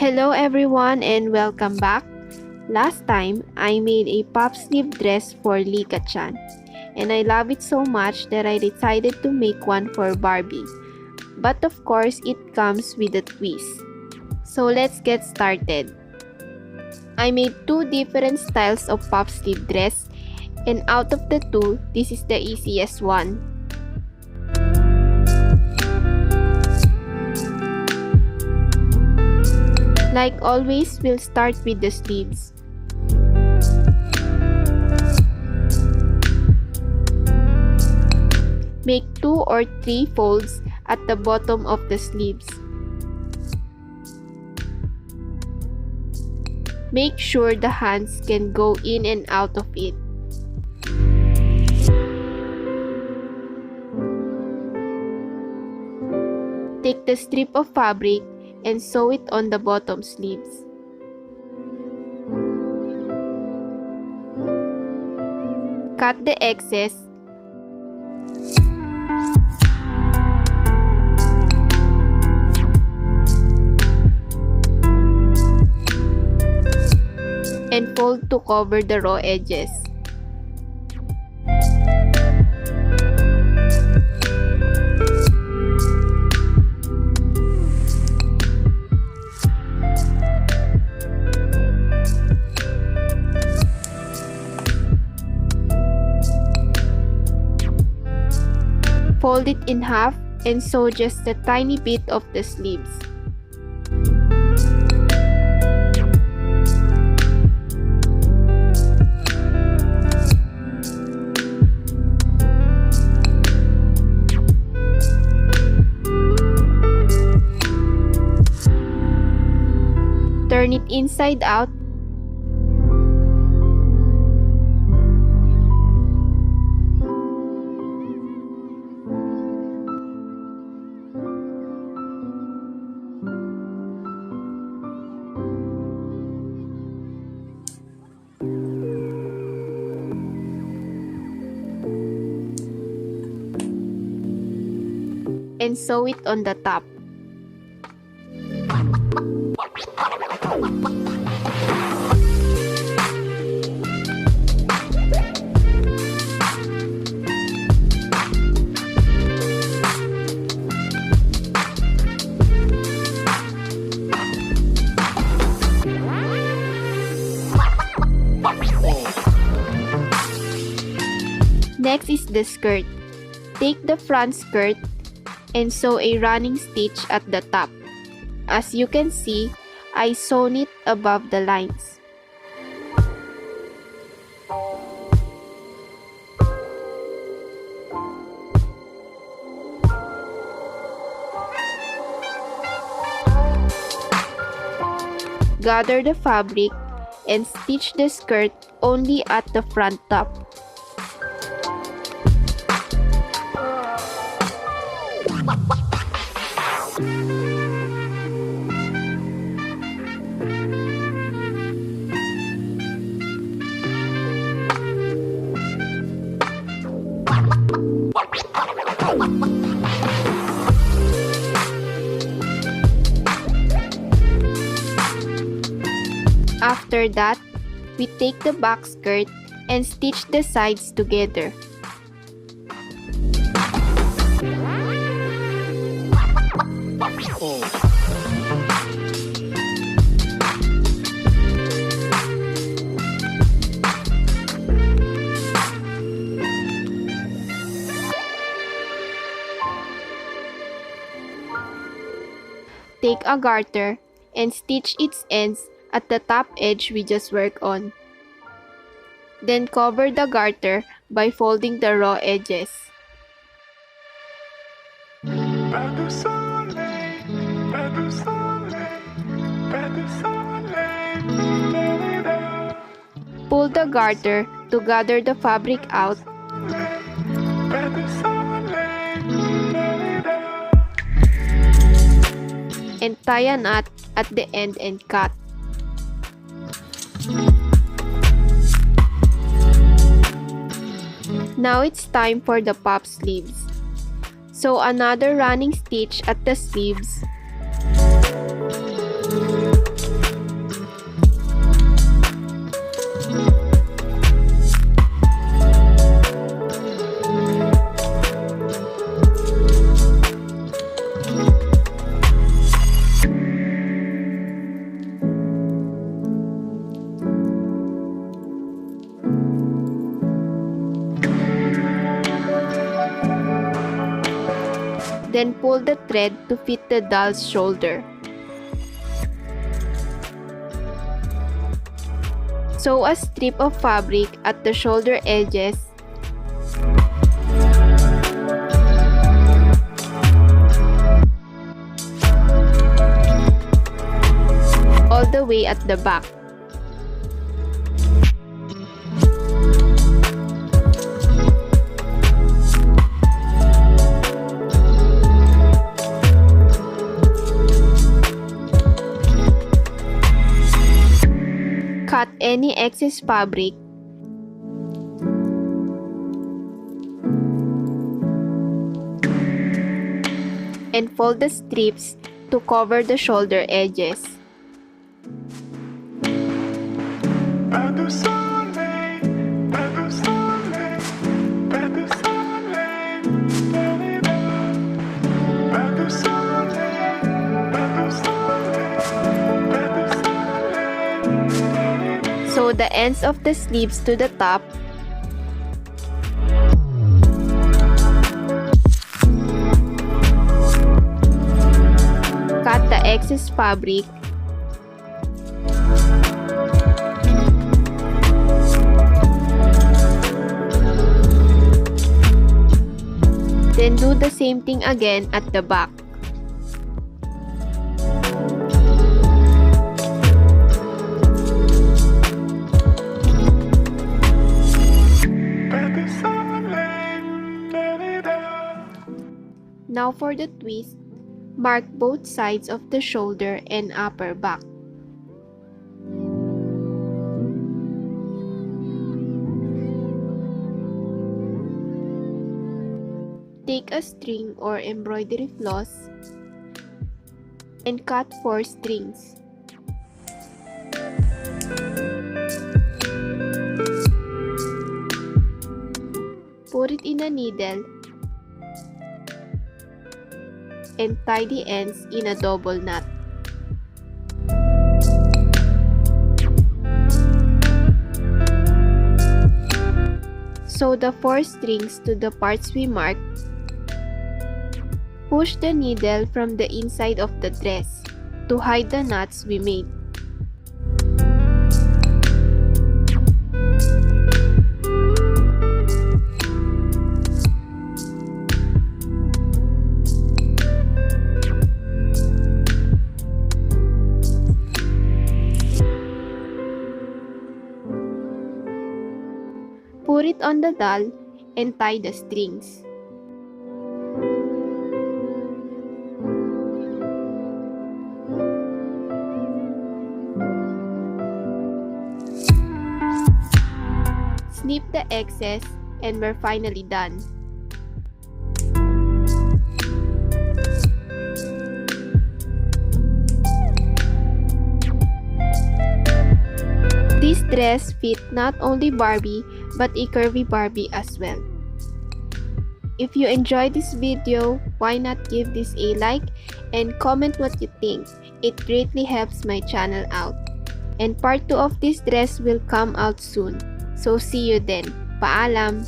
Hello everyone and welcome back. Last time, I made a puff sleeve dress for Lika-chan. And I love it so much that I decided to make one for Barbie. But of course, it comes with a twist. So let's get started. I made two different styles of puff sleeve dress, and out of the two, this is the easiest one. Like always, we'll start with the sleeves. Make 2 or 3 folds at the bottom of the sleeves. Make sure the hands can go in and out of it. Take the strip of fabric and sew it on the bottom sleeves. Cut the excess. And fold to cover the raw edges. Fold it in half and sew just a tiny bit of the sleeves. Turn it inside out. And sew it on the top. Next is the skirt. Take the front skirt and sew a running stitch at the top. As you can see, I sewn it above the lines. Gather the fabric and stitch the skirt only at the front top. After that, we take the back skirt and stitch the sides together. Take a garter and stitch its ends at the top edge we just worked on. Then cover the garter by folding the raw edges. Pull the garter to gather the fabric out. And tie a knot at the end and cut. Now it's time for the puff sleeves. Sew another running stitch at the sleeves. Then pull the thread to fit the doll's shoulder. Sew a strip of fabric at the shoulder edges all the way at the back. Cut any excess fabric and fold the strips to cover the shoulder edges. Sew the ends of the sleeves to the top. Cut the excess fabric. Then do the same thing again at the back. Now for the twist, mark both sides of the shoulder and upper back. Take a string or embroidery floss and cut 4 strings. Put it in a needle and tie the ends in a double knot. Sew the 4 strings to the parts we marked. Push the needle from the inside of the dress to hide the knots we made. Put it on the doll and tie the strings. Snip the excess and we're finally done. This dress fit not only Barbie but a curvy Barbie as well. If you enjoyed this video, why not give this a like and comment what you think. It greatly helps my channel out. And part 2 of this dress will come out soon. So see you then. Paalam!